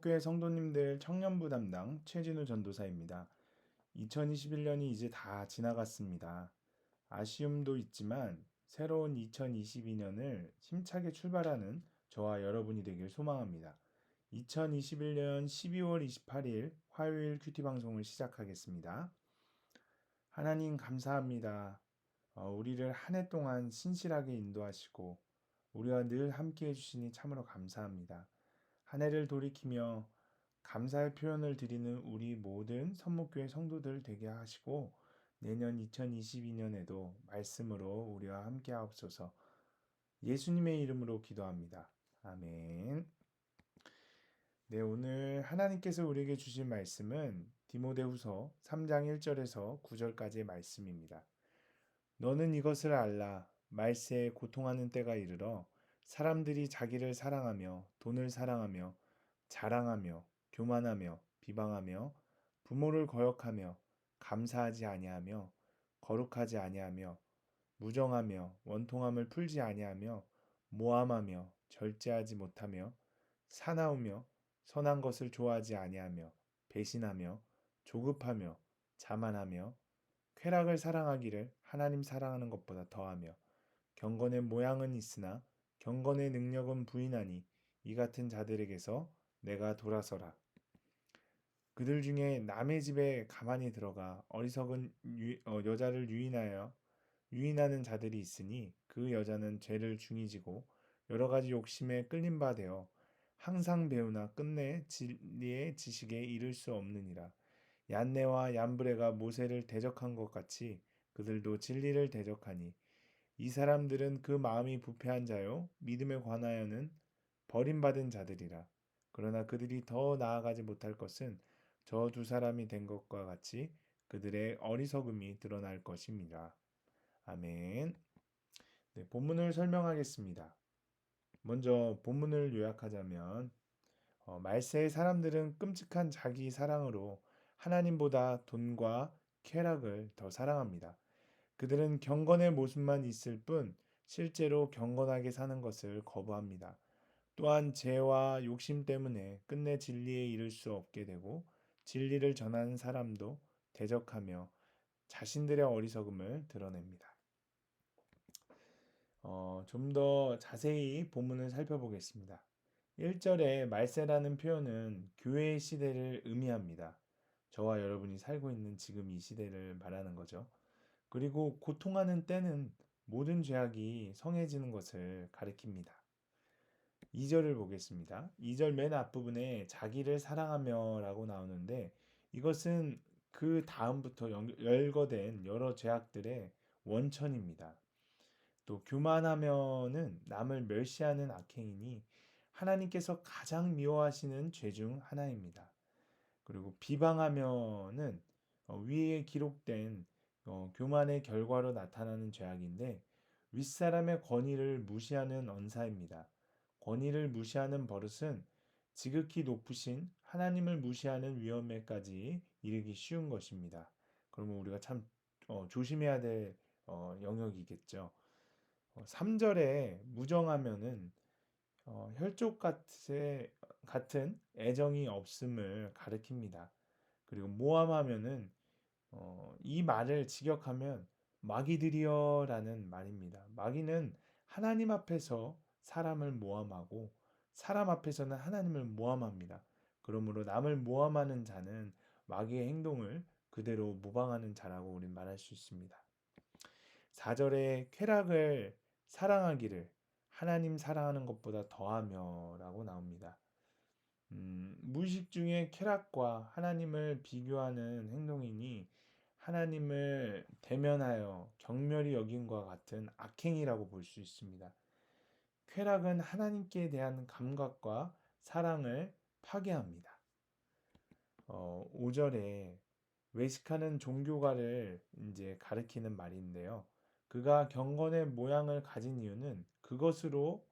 교회 성도님들 청년부 담당 최진우 전도사입니다. 2021년이 이제 다 지나갔습니다. 아쉬움도 있지만 새로운 2022년을 힘차게 출발하는 저와 여러분이 되길 소망합니다. 2021년 12월 28일 화요일 큐티 방송을 시작하겠습니다. 하나님 감사합니다. 우리를 한 해 동안 신실하게 인도하시고 우리와 늘 함께 해주시니 참으로 감사합니다. 한 해를 돌이키며 감사의 표현을 드리는 우리 모든 선목교회 성도들 되게 하시고 내년 2022년에도 말씀으로 우리와 함께 하옵소서. 예수님의 이름으로 기도합니다. 아멘. 네, 오늘 하나님께서 우리에게 주신 말씀은 디모데후서 3장 1절에서 9절까지의 말씀입니다. 너는 이것을 알라. 말세에 고통하는 때가 이르러 사람들이 자기를 사랑하며 돈을 사랑하며 자랑하며 교만하며 비방하며 부모를 거역하며 감사하지 아니하며 거룩하지 아니하며 무정하며 원통함을 풀지 아니하며 모함하며 절제하지 못하며 사나우며 선한 것을 좋아하지 아니하며 배신하며 조급하며 자만하며 쾌락을 사랑하기를 하나님 사랑하는 것보다 더하며 경건의 모양은 있으나 경건의 능력은 부인하니 이 같은 자들에게서 내가 돌아서라. 그들 중에 남의 집에 가만히 들어가 어리석은 여자를 유인하는 자들이 있으니 그 여자는 죄를 중이지고 여러 가지 욕심에 끌린 바 되어 항상 배우나 끝내 진리의 지식에 이를 수 없느니라. 얀네와 얀브레가 모세를 대적한 것 같이 그들도 진리를 대적하니 이 사람들은 그 마음이 부패한 자요 믿음에 관하여는 버림받은 자들이라. 그러나 그들이 더 나아가지 못할 것은 저 두 사람이 된 것과 같이 그들의 어리석음이 드러날 것입니다. 아멘. 네, 본문을 설명하겠습니다. 먼저 본문을 요약하자면 말세의 사람들은 끔찍한 자기 사랑으로 하나님보다 돈과 쾌락을 더 사랑합니다. 그들은 경건의 모습만 있을 뿐 실제로 경건하게 사는 것을 거부합니다. 또한 죄와 욕심 때문에 끝내 진리에 이를 수 없게 되고 진리를 전하는 사람도 대적하며 자신들의 어리석음을 드러냅니다. 좀 더 자세히 본문을 살펴보겠습니다. 1절에 말세라는 표현은 교회의 시대를 의미합니다. 저와 여러분이 살고 있는 지금 이 시대를 말하는 거죠. 그리고 고통하는 때는 모든 죄악이 성해지는 것을 가리킵니다. 2절을 보겠습니다. 2절 맨 앞부분에 자기를 사랑하며 라고 나오는데 이것은 그 다음부터 열거된 여러 죄악들의 원천입니다. 또 교만하면은 남을 멸시하는 악행이니 하나님께서 가장 미워하시는 죄 중 하나입니다. 그리고 비방하면은 위에 기록된 교만의 결과로 나타나는 죄악인데 윗사람의 권위를 무시하는 언사입니다. 권위를 무시하는 버릇은 지극히 높으신 하나님을 무시하는 위험에까지 이르기 쉬운 것입니다. 그러면 우리가 참 조심해야 될 영역이겠죠. 3절에 무정하면은 혈족 같은 애정이 없음을 가리킵니다. 그리고 모함하면은 이 말을 직역하면 마귀들이여라는 말입니다. 마귀는 하나님 앞에서 사람을 모함하고 사람 앞에서는 하나님을 모함합니다. 그러므로 남을 모함하는 자는 마귀의 행동을 그대로 모방하는 자라고 우리는 말할 수 있습니다. 4절에 쾌락을 사랑하기를 하나님 사랑하는 것보다 더하며라고 나옵니다. 무의식 중에 쾌락과 하나님을 비교하는 행동이니 하나님을 대면하여 경멸히 여김과 같은 악행이라고 볼 수 있습니다. 쾌락은 하나님께 대한 감각과 사랑을 파괴합니다. 5절에 외식하는 종교가를 이제 가리키는 말인데요. 그가 경건의 모양을 가진 이유는 그것으로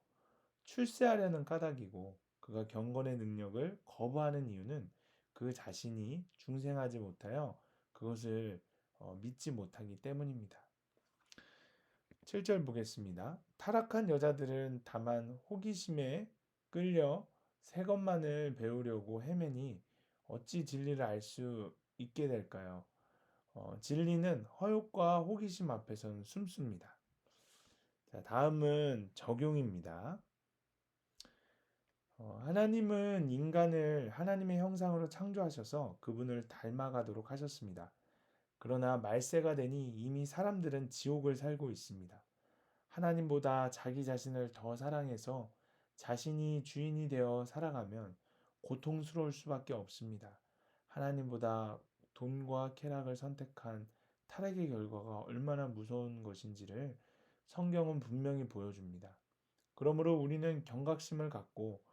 출세하려는 까닭이고 그가 경건의 능력을 거부하는 이유는 그 자신이 중생하지 못하여 그것을 믿지 못하기 때문입니다. 7절 보겠습니다. 타락한 여자들은 다만 호기심에 끌려 새 것만을 배우려고 헤매니 어찌 진리를 알 수 있게 될까요? 진리는 허욕과 호기심 앞에서는 숨습니다. 자, 다음은 적용입니다. 하나님은 인간을 하나님의 형상으로 창조하셔서 그분을 닮아가도록 하셨습니다. 그러나 말세가 되니 이미 사람들은 지옥을 살고 있습니다. 하나님보다 자기 자신을 더 사랑해서 자신이 주인이 되어 살아가면 고통스러울 수밖에 없습니다. 하나님보다 돈과 쾌락을 선택한 타락의 결과가 얼마나 무서운 것인지를 성경은 분명히 보여줍니다. 그러므로 우리는 경각심을 갖고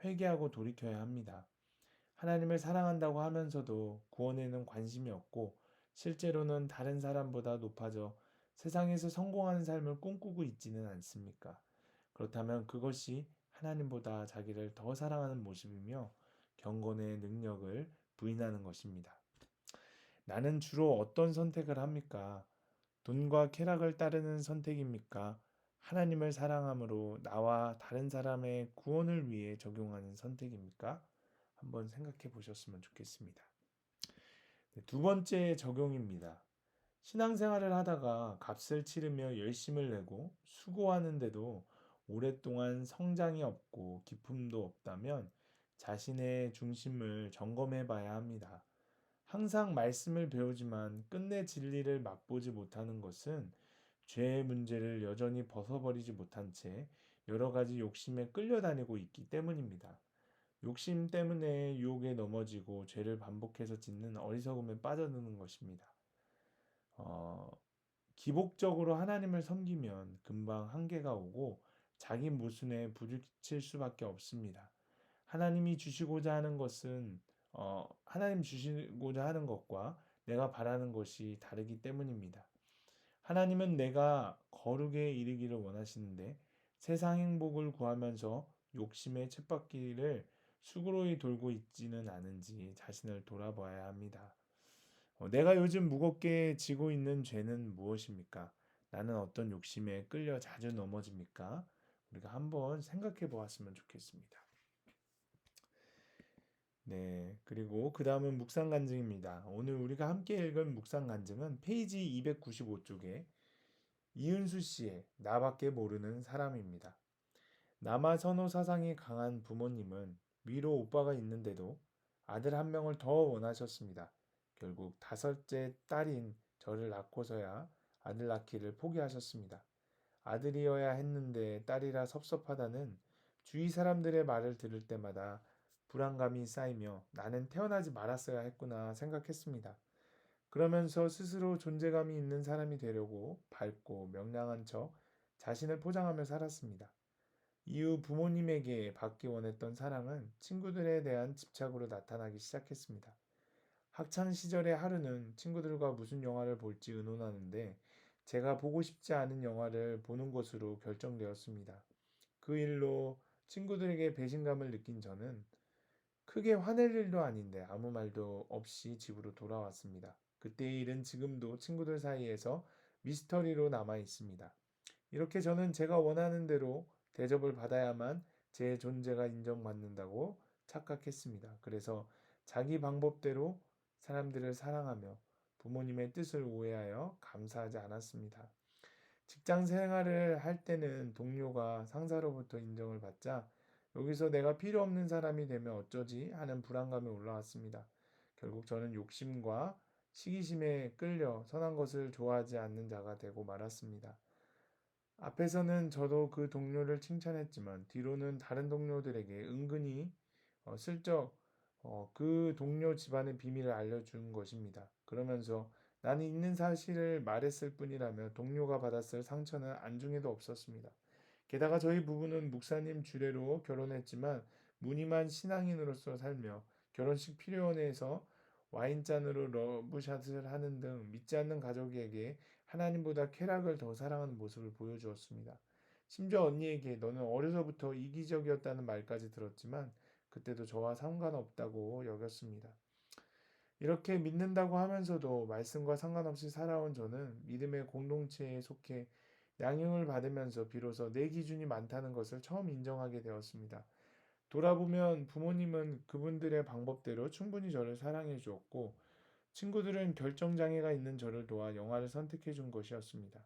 회개하고 돌이켜야 합니다. 하나님을 사랑한다고 하면서도 구원에는 관심이 없고 실제로는 다른 사람보다 높아져 세상에서 성공하는 삶을 꿈꾸고 있지는 않습니까? 그렇다면 그것이 하나님보다 자기를 더 사랑하는 모습이며 경건의 능력을 부인하는 것입니다. 나는 주로 어떤 선택을 합니까? 돈과 쾌락을 따르는 선택입니까? 하나님을 사랑함으로 나와 다른 사람의 구원을 위해 적용하는 선택입니까? 한번 생각해 보셨으면 좋겠습니다. 네, 두 번째 적용입니다. 신앙생활을 하다가 값을 치르며 열심을 내고 수고하는데도 오랫동안 성장이 없고 기쁨도 없다면 자신의 중심을 점검해 봐야 합니다. 항상 말씀을 배우지만 끝내 진리를 맛보지 못하는 것은 죄의 문제를 여전히 벗어버리지 못한 채 여러 가지 욕심에 끌려다니고 있기 때문입니다. 욕심 때문에 유혹에 넘어지고 죄를 반복해서 짓는 어리석음에 빠져드는 것입니다. 어, 기복적으로 하나님을 섬기면 금방 한계가 오고 자기 모순에 부딪힐 수밖에 없습니다. 하나님이 주시고자 하는 것은 하나님 주시고자 하는 것과 내가 바라는 것이 다르기 때문입니다. 하나님은 내가 거룩에 이르기를 원하시는데 세상 행복을 구하면서 욕심의 쳇바퀴를 수고로이 돌고 있지는 않은지 자신을 돌아봐야 합니다. 내가 요즘 무겁게 지고 있는 죄는 무엇입니까? 나는 어떤 욕심에 끌려 자주 넘어집니까? 우리가 한번 생각해 보았으면 좋겠습니다. 네, 그리고 그 다음은 묵상 간증입니다. 오늘 우리가 함께 읽은 묵상 간증은 페이지 295쪽에 이은수 씨의 나밖에 모르는 사람입니다. 남아 선호 사상이 강한 부모님은 위로 오빠가 있는데도 아들 한 명을 더 원하셨습니다. 결국 다섯째 딸인 저를 낳고서야 아들 낳기를 포기하셨습니다. 아들이어야 했는데 딸이라 섭섭하다는 주위 사람들의 말을 들을 때마다 불안감이 쌓이며 나는 태어나지 말았어야 했구나 생각했습니다. 그러면서 스스로 존재감이 있는 사람이 되려고 밝고 명랑한 척 자신을 포장하며 살았습니다. 이후 부모님에게 받기 원했던 사랑은 친구들에 대한 집착으로 나타나기 시작했습니다. 학창 시절의 하루는 친구들과 무슨 영화를 볼지 의논하는데 제가 보고 싶지 않은 영화를 보는 것으로 결정되었습니다. 그 일로 친구들에게 배신감을 느낀 저는 크게 화낼 일도 아닌데 아무 말도 없이 집으로 돌아왔습니다. 그때의 일은 지금도 친구들 사이에서 미스터리로 남아 있습니다. 이렇게 저는 제가 원하는 대로 대접을 받아야만 제 존재가 인정받는다고 착각했습니다. 그래서 자기 방법대로 사람들을 사랑하며 부모님의 뜻을 오해하여 감사하지 않았습니다. 직장 생활을 할 때는 동료가 상사로부터 인정을 받자 여기서 내가 필요 없는 사람이 되면 어쩌지 하는 불안감이 올라왔습니다. 결국 저는 욕심과 시기심에 끌려 선한 것을 좋아하지 않는 자가 되고 말았습니다. 앞에서는 저도 그 동료를 칭찬했지만 뒤로는 다른 동료들에게 은근히 슬쩍 그 동료 집안의 비밀을 알려준 것입니다. 그러면서 나는 있는 사실을 말했을 뿐이라며 동료가 받았을 상처는 안중에도 없었습니다. 게다가 저희 부부는 목사님 주례로 결혼했지만 무늬만 신앙인으로서 살며 결혼식 피료연회에서 와인잔으로 러브샷을 하는 등 믿지 않는 가족에게 하나님보다 쾌락을 더 사랑하는 모습을 보여주었습니다. 심지어 언니에게 너는 어려서부터 이기적이었다는 말까지 들었지만 그때도 저와 상관없다고 여겼습니다. 이렇게 믿는다고 하면서도 말씀과 상관없이 살아온 저는 믿음의 공동체에 속해 양육을 받으면서 비로소 내 기준이 많다는 것을 처음 인정하게 되었습니다. 돌아보면 부모님은 그분들의 방법대로 충분히 저를 사랑해 주었고, 친구들은 결정장애가 있는 저를 도와 영화를 선택해 준 것이었습니다.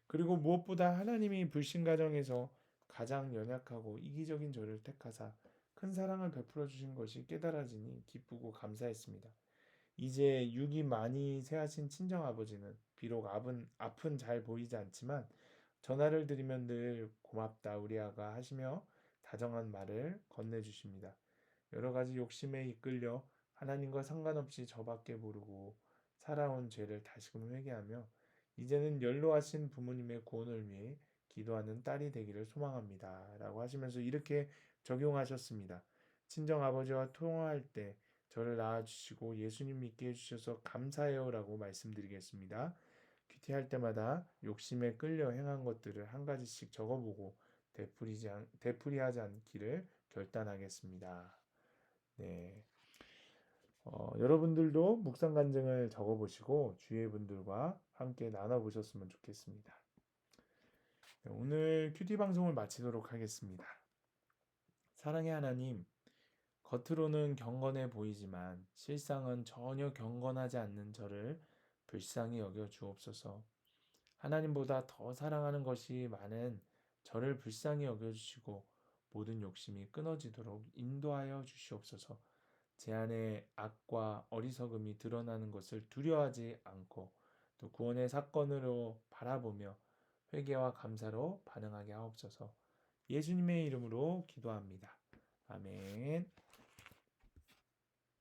그리고 무엇보다 하나님이 불신가정에서 가장 연약하고 이기적인 저를 택하사 큰 사랑을 베풀어 주신 것이 깨달아지니 기쁘고 감사했습니다. 이제 육이 많이 세하신 친정아버지는 비록 앞은 잘 보이지 않지만 전화를 드리면 늘 고맙다 우리 아가 하시며 다정한 말을 건네주십니다. 여러 가지 욕심에 이끌려 하나님과 상관없이 저밖에 모르고 살아온 죄를 다시금 회개하며 이제는 연로하신 부모님의 구원을 위해 기도하는 딸이 되기를 소망합니다. 라고 하시면서 이렇게 적용하셨습니다. 친정 아버지와 통화할 때 저를 낳아주시고 예수님 믿게 해주셔서 감사해요 라고 말씀드리겠습니다. 큐티할 때마다 욕심에 끌려 행한 것들을 한 가지씩 적어보고 되풀이하지 않기를 결단하겠습니다. 네. 여러분들도 묵상 간증을 적어보시고 주위의 분들과 함께 나눠보셨으면 좋겠습니다. 네, 오늘 큐티 방송을 마치도록 하겠습니다. 사랑의 하나님, 겉으로는 경건해 보이지만 실상은 전혀 경건하지 않는 저를 불쌍히 여겨 주옵소서. 하나님보다 더 사랑하는 것이 많은 저를 불쌍히 여겨 주시고 모든 욕심이 끊어지도록 인도하여 주시옵소서. 제 안에 악과 어리석음이 드러나는 것을 두려워하지 않고 또 구원의 사건으로 바라보며 회개와 감사로 반응하게 하옵소서. 예수님의 이름으로 기도합니다. 아멘.